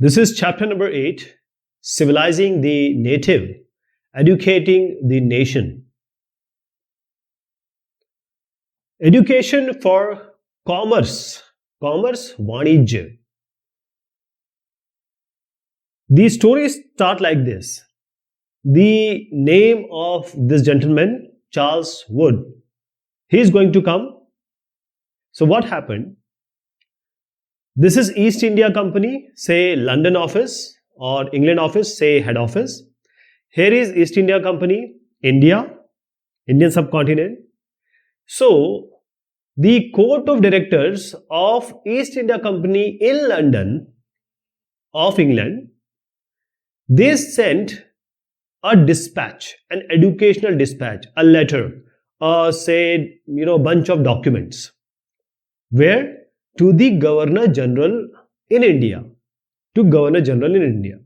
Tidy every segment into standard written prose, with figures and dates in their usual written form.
This is chapter number 8, Civilizing the Native, Educating the Nation. Education for commerce, Vanijya. These stories start like this. The name of this gentleman, Charles Wood, he is going to come. So what happened? This is East India Company, say London office, or England office, say head office. Here is East India Company, India, Indian subcontinent. So the court of directors of East India Company in London of England, they sent a dispatch, an educational dispatch, a letter, say, bunch of documents. Where? To the Governor General in India. To Governor General in India.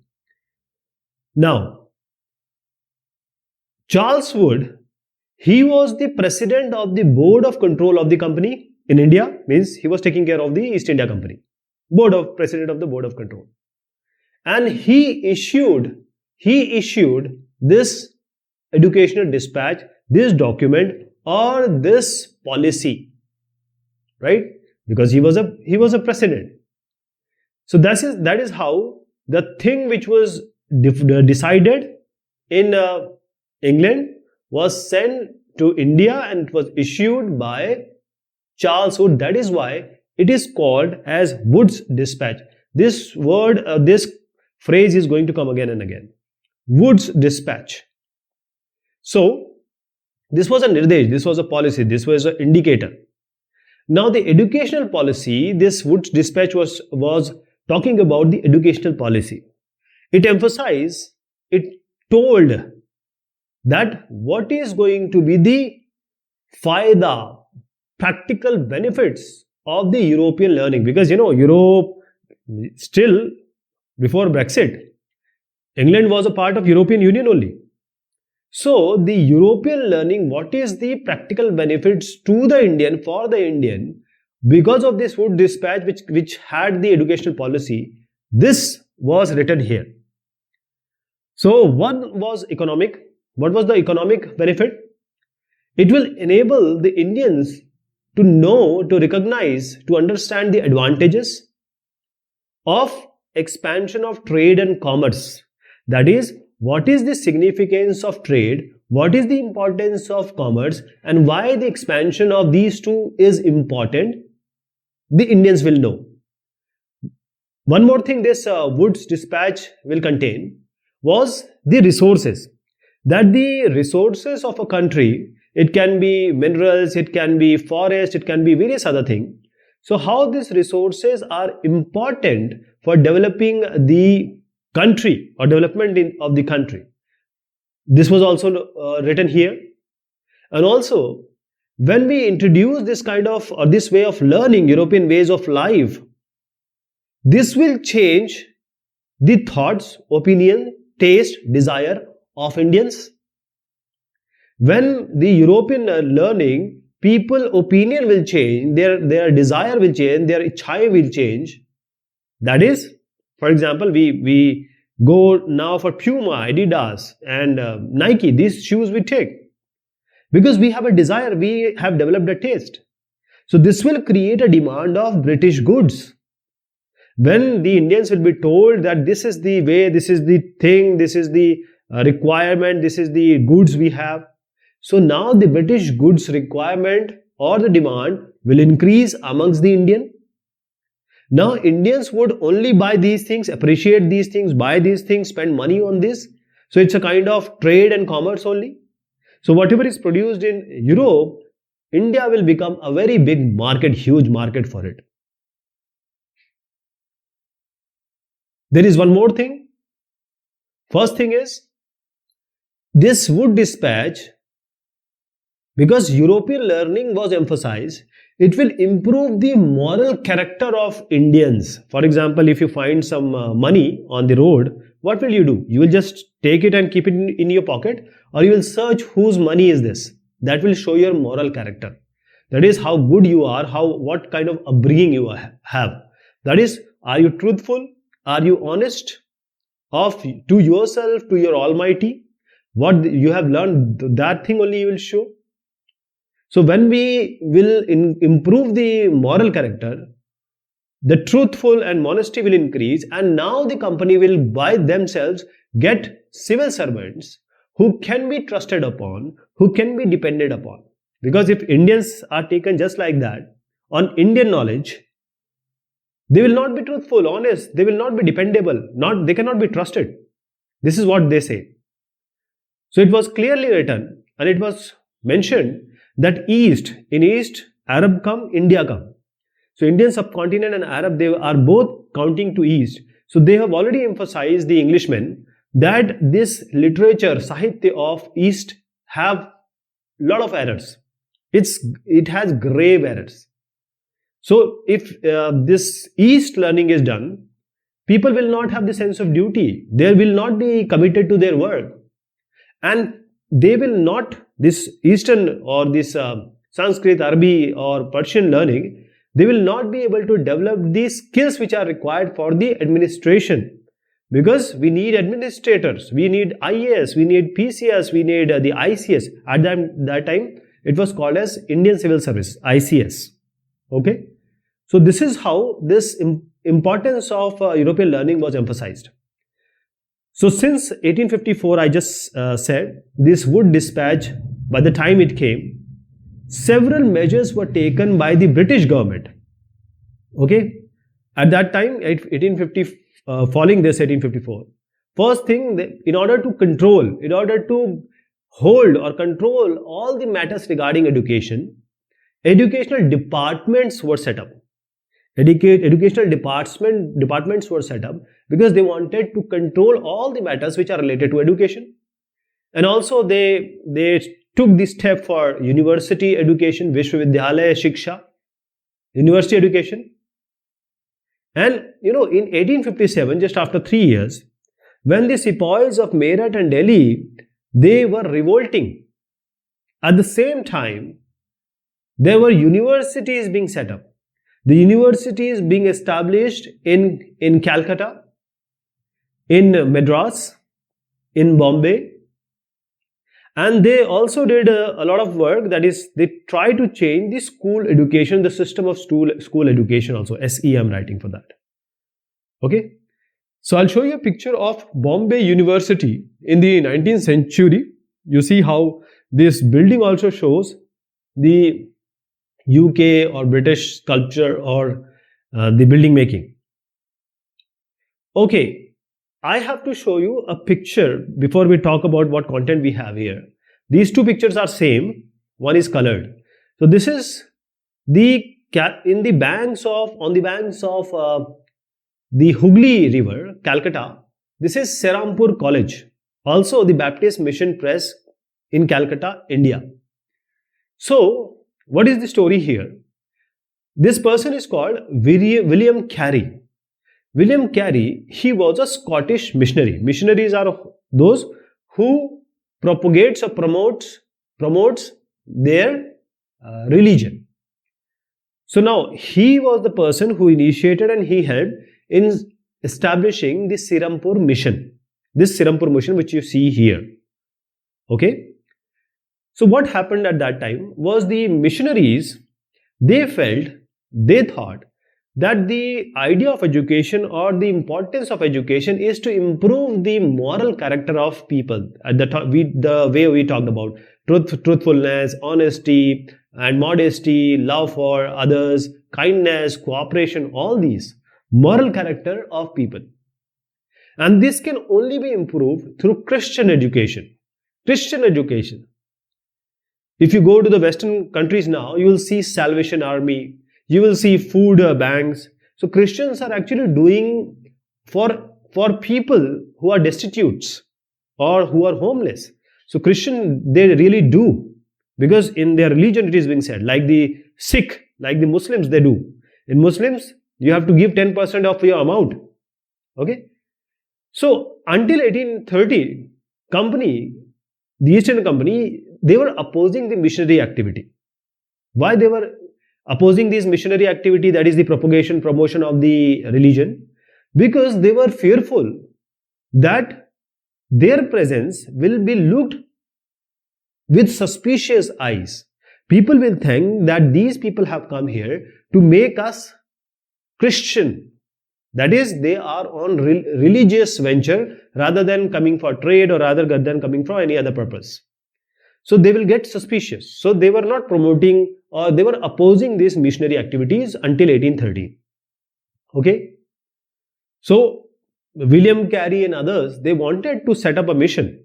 Now, Charles Wood, he was the president of the board of control of the company in India, means he was taking care of the East India Company. President of the board of control. And he issued this educational dispatch, this document, or this policy, right? Because he was a president. So that is how the thing which was decided in England was sent to India and it was issued by Charles Wood. That is why it is called as Wood's dispatch. This word, this phrase is going to come again and again. Wood's dispatch. So this was a nirdesh, this was a policy, this was an indicator. Now the educational policy, this Wood's dispatch was talking about the educational policy. It emphasized, it told that what is going to be the faida, practical benefits of the European learning. Because Europe, still before Brexit, England was a part of European Union only. So the European learning, what is the practical benefits to the Indian, for the Indian, because of this Wood dispatch which had the educational policy, this was written here. So one was economic. What was the economic benefit? It will enable the Indians to know, to recognize, to understand the advantages of expansion of trade and commerce. That is, what is the significance of trade, what is the importance of commerce, and why the expansion of these two is important, the Indians will know. One more thing this Wood's dispatch will contain was the resources. That the resources of a country, it can be minerals, it can be forest, it can be various other things. So how these resources are important for developing the country or development of the country. This was also written here. And also, when we introduce this kind of, or this way of learning, European ways of life, this will change the thoughts, opinion, taste, desire of Indians. When the European learning, people opinion will change, their desire will change, their ichha will change. That is, for example, we go now for Puma, Adidas and Nike. These shoes we take because we have a desire, we have developed a taste. So this will create a demand of British goods. When the Indians will be told that this is the way, this is the thing, this is the requirement, this is the goods we have. So now the British goods requirement or the demand will increase amongst the Indian. Now Indians would only buy these things, appreciate these things, buy these things, spend money on this. So it's a kind of trade and commerce only. So whatever is produced in Europe, India will become a very big market, huge market for it. There is one more thing. First thing is, this Wood dispatch, because European learning was emphasized, it will improve the moral character of Indians. For example, if you find some money on the road, what will you do? You will just take it and keep it in your pocket, or you will search whose money is this. That will show your moral character. That is how good you are, what kind of upbringing you have. That is, are you truthful? Are you honest to yourself, to your Almighty? What you have learned, that thing only you will show. So when we will improve the moral character, the truthful and honesty will increase, and now the company will by themselves get civil servants who can be trusted upon, who can be depended upon. Because if Indians are taken just like that, on Indian knowledge, they will not be truthful, honest, they will not be dependable, they cannot be trusted. This is what they say. So it was clearly written and it was mentioned that in East, Arab come, India come. So Indian subcontinent and Arab, they are both counting to East. So they have already emphasized, the Englishmen, that this literature, Sahitya of East have lot of errors. It has grave errors. So if this East learning is done, people will not have the sense of duty. They will not be committed to their work. And they will not, this Eastern or this Sanskrit, Arabic or Persian learning, they will not be able to develop these skills which are required for the administration. Because we need administrators, we need IAS, we need PCS, we need the ICS. At that time, it was called as Indian Civil Service, ICS. Okay? So this is how this importance of European learning was emphasized. So since 1854, I just said, this Wood Dispatch, by the time it came, several measures were taken by the British government. Okay? At that time, 1850, following this 1854, first thing, in order to hold or control all the matters regarding education, educational departments were set up. Educational departments were set up because they wanted to control all the matters which are related to education. And also they took the step for university education, Vishwavidyalaya Shiksha, university education. And in 1857, just after 3 years, when the sepoys of Meerut and Delhi, they were revolting, at the same time, there were universities being set up. The universities being established in Calcutta, in Madras, in Bombay, and they also did a lot of work, that is, they tried to change the school education, the system of school education also. SE, I'm writing for that. Okay. So I'll show you a picture of Bombay University in the 19th century. You see how this building also shows the UK or British sculpture or the building making. Okay. I have to show you a picture before we talk about what content we have here. These two pictures are same. One is colored. So this is on the banks of the Hooghly River, Calcutta. This is Serampur College. Also the Baptist Mission Press in Calcutta, India. So what is the story here? This person is called William Carey. William Carey, he was a Scottish missionary. Missionaries are those who propagates or promotes their religion. So now he was the person who initiated and he helped in establishing the Serampur mission. This Serampur mission which you see here. Okay. So what happened at that time was the missionaries, they thought that the idea of education or the importance of education is to improve the moral character of people. At the way we talked about truthfulness, honesty and modesty, love for others, kindness, cooperation, all these moral character of people. And this can only be improved through Christian education. Christian education. If you go to the Western countries now, you will see Salvation Army, you will see food banks. So Christians are actually doing for people who are destitutes or who are homeless. So Christian, they really do, because in their religion it is being said, like the Sikh, like the Muslims, they do. In Muslims, you have to give 10% of your amount. Okay. So until 1830, the East India Company, they were opposing the missionary activity. Why they were opposing this missionary activity, that is the propagation, promotion of the religion? because they were fearful that their presence will be looked with suspicious eyes. People will think that these people have come here to make us Christian. That is, they are on religious venture rather than coming for trade or rather than coming for any other purpose. So they will get suspicious. So they were not promoting or they were opposing these missionary activities until 1830. Okay. So William Carey and others, they wanted to set up a mission.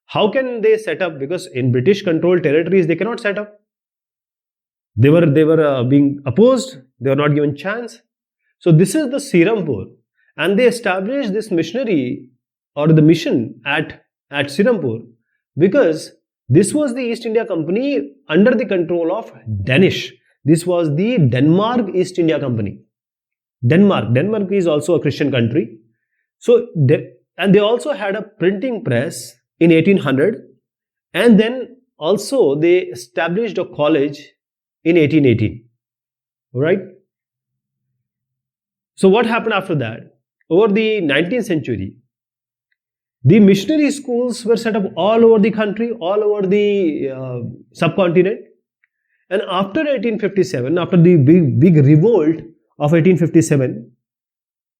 How can they set up? Because in British controlled territories, they cannot set up. They were being opposed. They were not given chance. So this is the Serampore, and they established this missionary or the mission at Serampore because this was the East India Company under the control of Danish. This was the Denmark East India Company. Denmark is also a Christian country. So and they also had a printing press in 1800, and then also they established a college in 1818. All right. So what happened after that? Over the 19th century, the missionary schools were set up all over the country, all over the subcontinent. And after 1857, after the big revolt of 1857,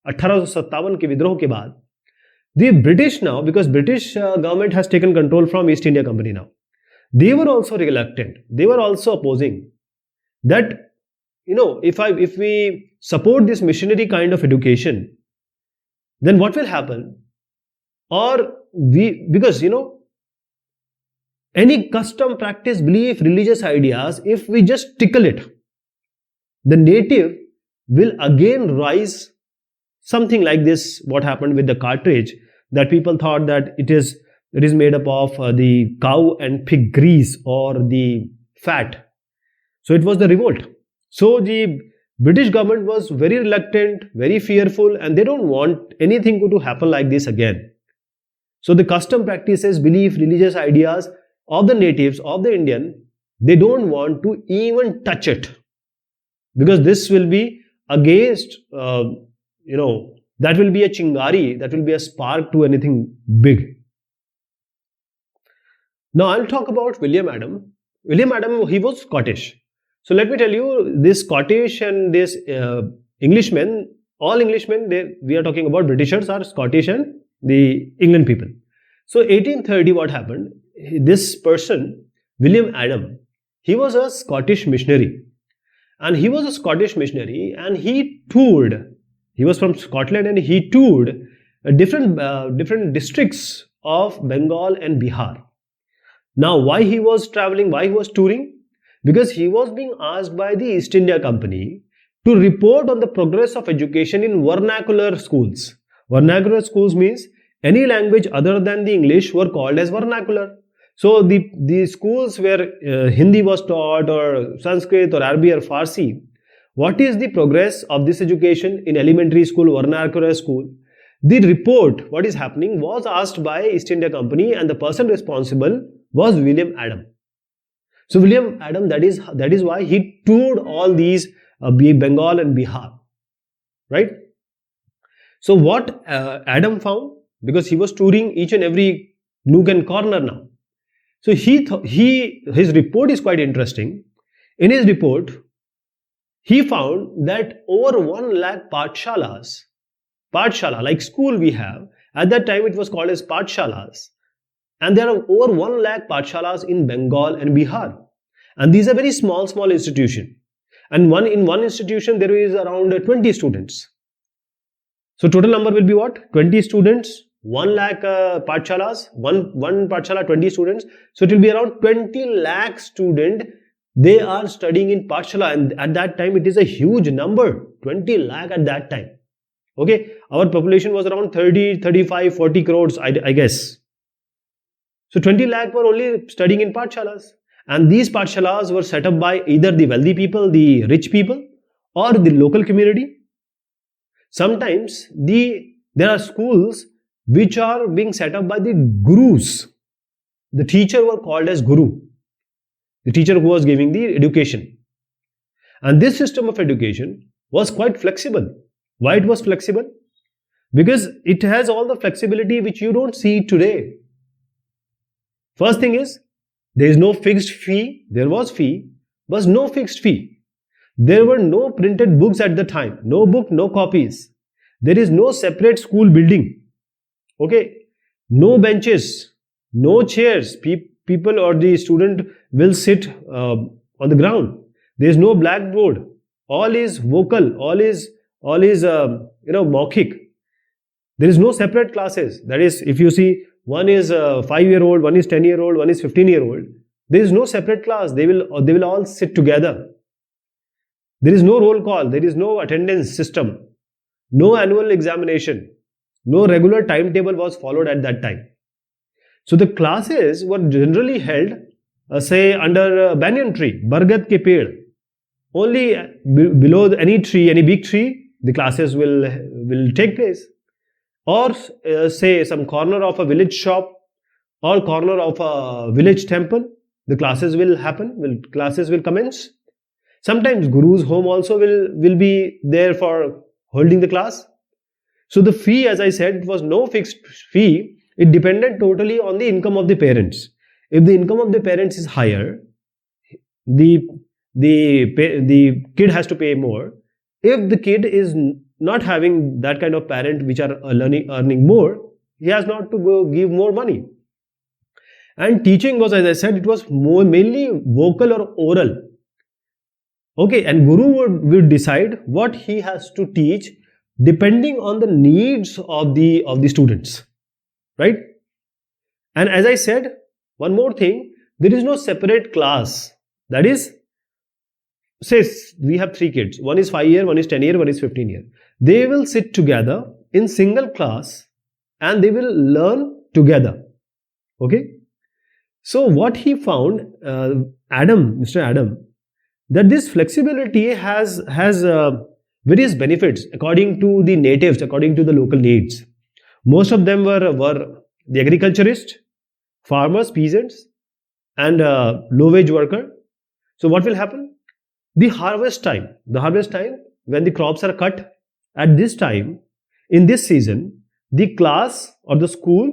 1857 के विद्रोह के बाद, the British now, because British government has taken control from East India Company now, they were also reluctant. They were also opposing that, if we support this missionary kind of education, then what will happen? Because any custom, practice, belief, religious ideas, if we just tickle it, the native will again rise. Something like this, what happened with the cartridge, that people thought that it is made up of the cow and pig grease or the fat. So it was the revolt. So the British government was very reluctant, very fearful, and they don't want anything to happen like this again. So the custom practices, belief, religious ideas of the natives, of the Indian, they don't want to even touch it, because this will be against, that will be a chingari, that will be a spark to anything big. Now I'll talk about William Adam. William Adam, he was Scottish. So let me tell you, this Scottish and this Englishmen, all Englishmen, we are talking about Britishers, are Scottish and the England people. So 1830, what happened? This person, William Adam, he was a Scottish missionary. And he was a Scottish missionary, and he toured. He was from Scotland, and he toured different districts of Bengal and Bihar. Now, why he was traveling, why he was touring? Because he was being asked by the East India Company to report on the progress of education in vernacular schools. Vernacular schools means any language other than the English were called as vernacular. So the schools where Hindi was taught, or Sanskrit or Arabic or Farsi, what is the progress of this education in elementary school, vernacular school? The report, what is happening, was asked by East India Company, and the person responsible was William Adam. So William Adam, that is why he toured all these Bengal and Bihar, right? So what Adam found, because he was touring each and every nook and corner now. So his report is quite interesting. In his report, he found that over 1 lakh pathshalas, like school we have, at that time it was called as pathshalas, and there are over 1 lakh pathshalas in Bengal and Bihar, and these are very small institutions, and in one institution there is around 20 students. So total number will be what? 20 students, 1 lakh pathshalas, one pathshala, 20 students. So it will be around 20 lakh students. They are studying in pathshala, and at that time it is a huge number, 20 lakh at that time. Okay, our population was around 30, 35, 40 crores, I guess. So 20 lakh were only studying in pathshalas, and these pathshalas were set up by either the wealthy people, the rich people, or the local community. Sometimes there are schools which are being set up by the gurus. The teacher were called as guru, the teacher who was giving the education. And this system of education was quite flexible. Why it was flexible? because it has all the flexibility which you don't see today. First thing is, there is no fixed fee. There was fee, but no fixed fee. There were no printed books at the time. No book, no copies. There is no separate school building. Okay, no benches, no chairs. People or the student will sit on the ground. There is no blackboard. All is vocal. All is maukhik. There is no separate classes. That is, if you see, one is 5-year-old, one is 10-year-old, one is 15-year-old. There is no separate class. They will all sit together. There is no roll call. There is no attendance system. No annual examination. No regular timetable was followed at that time. So the classes were generally held, say, under a banyan tree, bargat ke ped. Only below any tree, any big tree, the classes will take place. Or say some corner of a village shop or corner of a village temple, the classes will happen, classes will commence. Sometimes Guru's home also will be there for holding the class. So the fee, as I said, it was no fixed fee. It depended totally on the income of the parents. If the income of the parents is higher, the kid has to pay more. If the kid is not having that kind of parent which are earning more, he has not to go give more money. And teaching was, as I said, it was mainly vocal or oral. Okay, and Guru would decide what he has to teach depending on the needs of the students, right? And as I said, one more thing, there is no separate class. That is, say we have 3 kids. One is 5-year, one is 10-year, one is 15-year. They will sit together in single class and they will learn together. Okay. So what he found, Mr. Adam, that this flexibility has various benefits according to the natives, according to the local needs. Most of them were the agriculturists, farmers, peasants, and low-wage worker. So what will happen? The harvest time when the crops are cut, at this time, in this season, the class or the school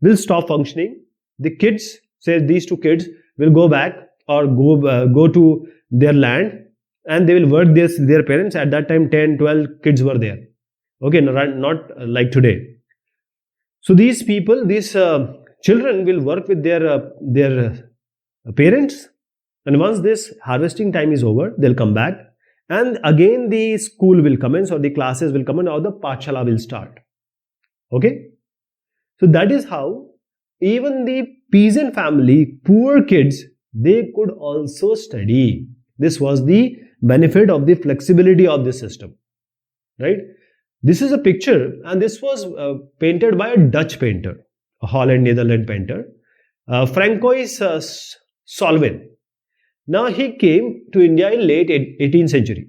will stop functioning. The kids, say these 2 kids, will go back or go to their land and they will work their parents. At that time, 10, 12 kids were there. Okay, not like today. So these people, these children will work with their parents, and once this harvesting time is over, they'll come back and again the school will commence or the classes will commence or the Pathshala will start. Okay, so that is how even the peasant family, poor kids, they could also study. This was the benefit of the flexibility of the system, right? This is a picture, and this was painted by a Dutch painter, a Holland, Netherlands painter, Francois Solwen. Now he came to India in late 18th century,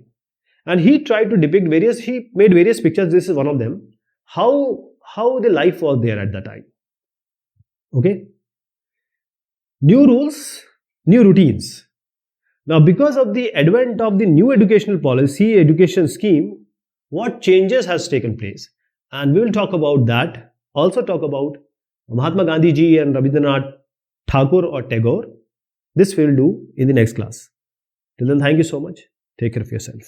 and he tried to depict he made various pictures. This is one of them. How the life was there at that time. Okay. New rules, new routines. Now, because of the advent of the new educational policy, education scheme, what changes has taken place? And we will talk about that. Also talk about Mahatma Gandhi ji and Rabindranath Tagore or Tagore. This we will do in the next class. Till then, thank you so much. Take care of yourself.